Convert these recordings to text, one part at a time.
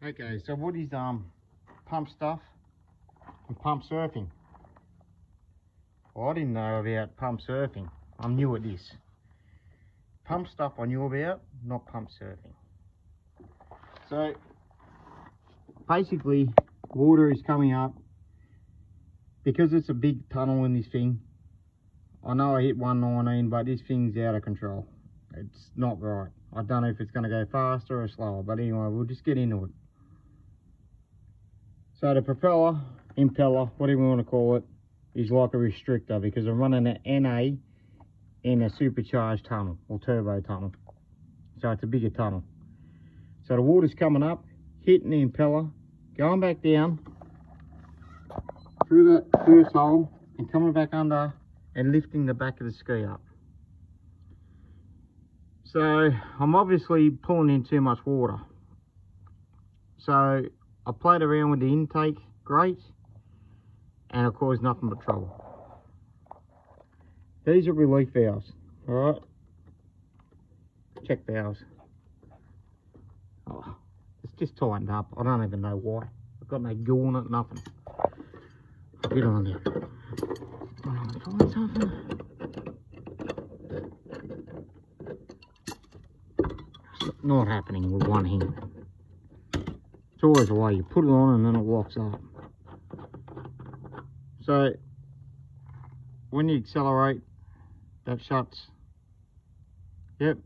Okay, so what is pump stuff and pump surfing? Well, I didn't know about pump surfing. I'm new at this. Pump stuff I knew about, not pump surfing. So basically, water is coming up because it's a big tunnel in this thing. I know I hit 119, but this thing's out of control. It's not right. I don't know if it's going to go faster or slower, but anyway, we'll just get into it. So the propeller, impeller, whatever you want to call it, is like a restrictor because I'm running an NA in a supercharged tunnel or turbo tunnel. So it's a bigger tunnel. So the water's coming up, hitting the impeller, going back down through that first hole and coming back under and lifting the back of the ski up. So I'm obviously pulling in too much water. So I played around with the intake grate and it caused nothing but trouble. These are relief valves, alright? Check valves. Oh, it's just tightened up. I don't even know why. I've got no goo on it, nothing. Get on there. Find something. It's not happening with one hand. It's always the way you put it on and then it locks up. So when you accelerate, that shuts. Yep.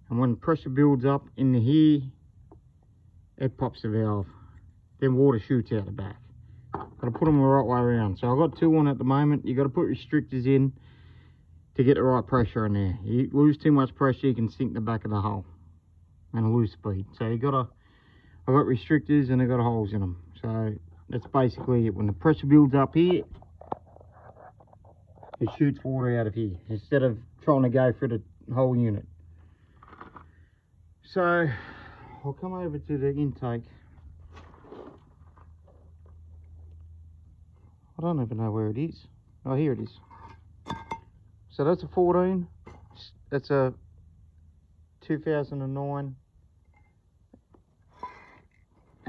And when pressure builds up in the here, it pops the valve. Then water shoots out the back. Got to put them the right way around. So I've got two on at the moment. You got to put restrictors in to get the right pressure in there. You lose too much pressure, you can sink the back of the hull and lose speed. So you got to. I've got restrictors and they've got holes in them. So that's basically it. When the pressure builds up here, it shoots water out of here instead of trying to go through the whole unit. So I'll come over to the intake. I don't even know where it is. Oh, here it is. So that's a 14. That's a 2009.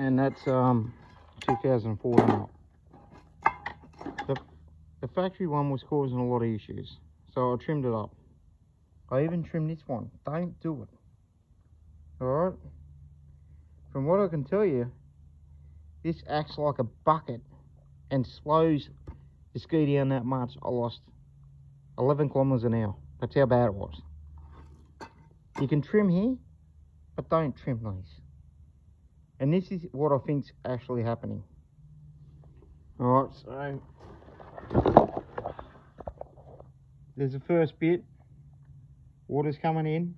And that's 2014. The factory one was causing a lot of issues. So I trimmed it up. I even trimmed this one. Don't do it. Alright? From what I can tell you, this acts like a bucket and slows the ski down that much. I lost 11 kilometers an hour. That's how bad it was. You can trim here, but don't trim these. And this is what I think's actually happening. Alright, so there's the first bit. Water's coming in.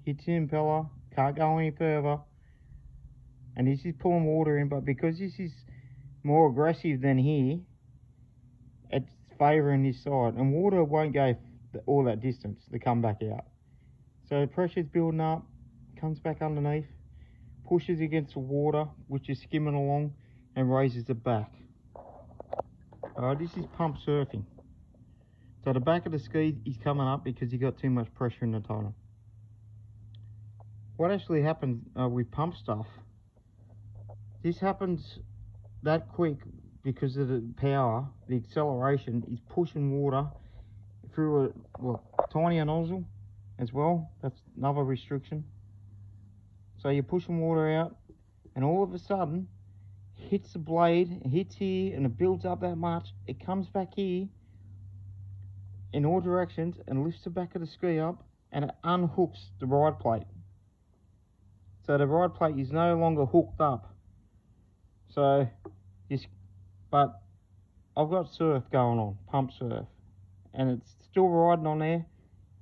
Hits the impeller. Can't go any further. And this is pulling water in, but because this is more aggressive than here, it's favouring this side. And water won't go all that distance to come back out. So the pressure's building up, comes back underneath, pushes against the water, which is skimming along, and raises it back. This is pump surfing. So the back of the ski is coming up because you got too much pressure in the tunnel. What actually happens with pump stuff, this happens that quick because of the power, the acceleration is pushing water through a tinier nozzle as well. That's another restriction. So you're pushing water out and all of a sudden hits the blade, it hits here and it builds up that much. It comes back here in all directions and lifts the back of the ski up and it unhooks the ride plate. So the ride plate is no longer hooked up. So this, but I've got surf going on, pump surf, and it's still riding on there.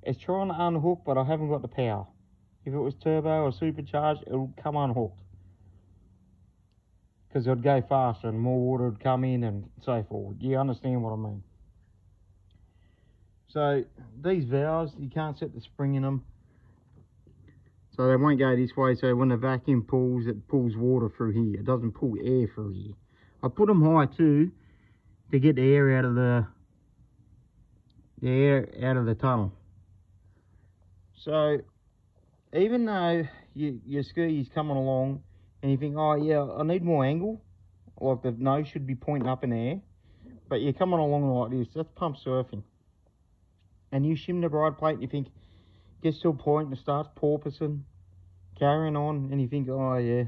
It's trying to unhook, but I haven't got the power. If it was turbo or supercharged, it would come unhooked. Because it would go faster and more water would come in and so forth. You understand what I mean? So these valves, you can't set the spring in them. So they won't go this way, so when the vacuum pulls, it pulls water through here. It doesn't pull air through here. I put them high too, to get the air out of the tunnel. So even though your ski is coming along, and you think, oh yeah, I need more angle, like the nose should be pointing up in the air, but you're coming along like this, that's pump surfing. And you shim the ride plate and you think, gets to a point and it starts porpoising, carrying on, and you think, oh yeah,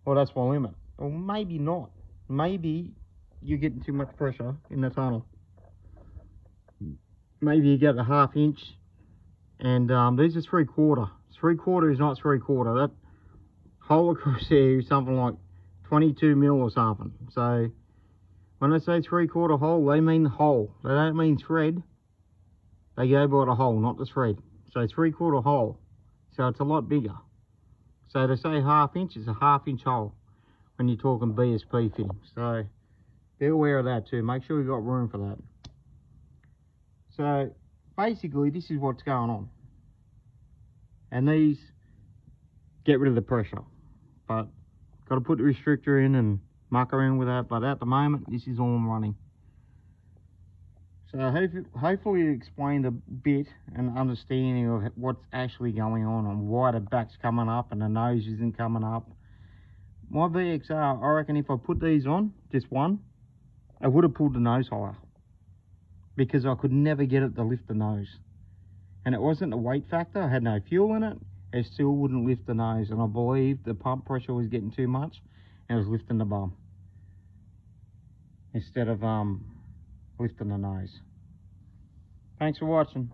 well that's my limit. Well, maybe not. Maybe you're getting too much pressure in the tunnel. Maybe you get a 1/2 inch, and these are 3/4. 3/4 is not 3/4. That hole across there is something like 22 mil or something. So when I say 3/4 hole, they mean the hole. They don't mean thread. They go by the hole, not the thread. So 3/4 hole. So it's a lot bigger. So to say 1/2 inch is a 1/2 inch hole when you're talking BSP fittings. So be aware of that too. Make sure you've got room for that. So basically this is what's going on. And these get rid of the pressure. But got to put the restrictor in and muck around with that. But at the moment, this is all I'm running. So hopefully it explained a bit and understanding of what's actually going on and why the back's coming up and the nose isn't coming up. My VXR, I reckon if I put these on, just one, I would have pulled the nose higher. Because I could never get it to lift the nose. And it wasn't a weight factor, I had no fuel in it. It still wouldn't lift the nose, and I believe the pump pressure was getting too much and it was lifting the bum instead of lifting the nose. Thanks for watching.